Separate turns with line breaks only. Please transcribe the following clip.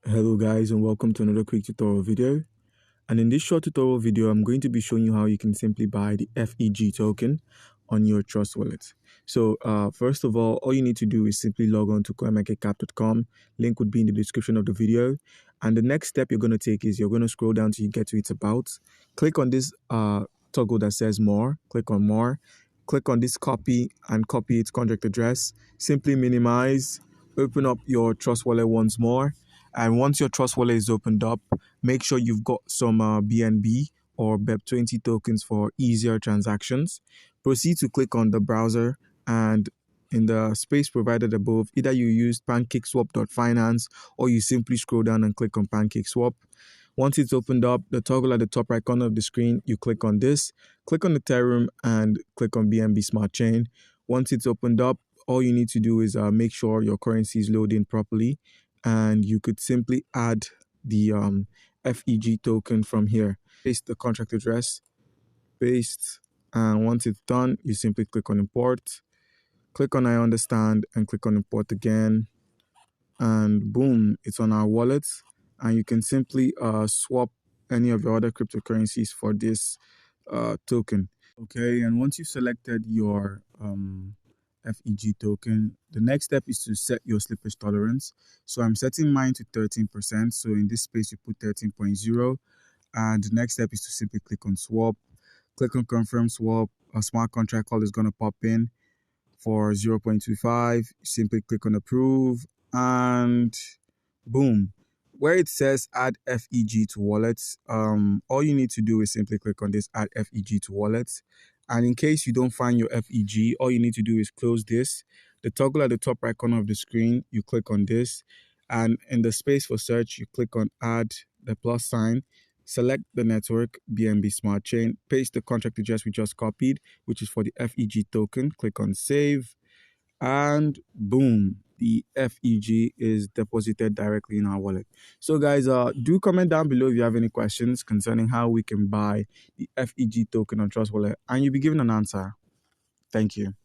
Hello guys, and welcome to another quick tutorial video. And in this short tutorial video, I'm going to be showing you how you can simply buy the FEG token on your Trust wallet. So first of all you need to do is simply log on to coinmarketcap.com. Link would be in the description of the video. And the next step you're going to take is you're going to scroll down till you get to its about. Click on this toggle that says more. Click on more. Click on this copy and copy its contract address. Simply minimize. Open up your Trust wallet once more. And once your Trust wallet is opened up, make sure you've got some BNB or BEP20 tokens for easier transactions. Proceed to click on the browser, and in the space provided above, either you use PancakeSwap.finance or you simply scroll down and click on PancakeSwap. Once it's opened up, the toggle at the top right corner of the screen, you click on this, click on Ethereum and click on BNB Smart Chain. Once it's opened up, all you need to do is make sure your currency is loading properly, and you could simply add the FEG token from here. Paste the contract address, paste, and once it's done, you simply click on import, click on I understand, and click on import again, and boom, it's on our wallet. And you can simply swap any of your other cryptocurrencies for this token. Okay, and once you've selected your FEG token, the next step is to set your slippage tolerance. So I'm setting mine to 13%. So in this space, you put 13.0. And the next step is to simply click on swap. Click on confirm swap. A smart contract call is going to pop in for 0.25. Simply click on approve, and boom. Where it says add FEG to wallets, all you need to do is simply click on this add FEG to wallets. And in case you don't find your FEG, all you need to do is close this. The toggle at the top right corner of the screen, you click on this. And in the space for search, you click on add the plus sign. Select the network, BNB Smart Chain. Paste the contract address we just copied, which is for the FEG token. Click on save. And boom, the FEG is deposited directly in our wallet. So guys, do comment down below if you have any questions concerning how we can buy the FEG token on Trust Wallet, and you'll be given an answer. Thank you.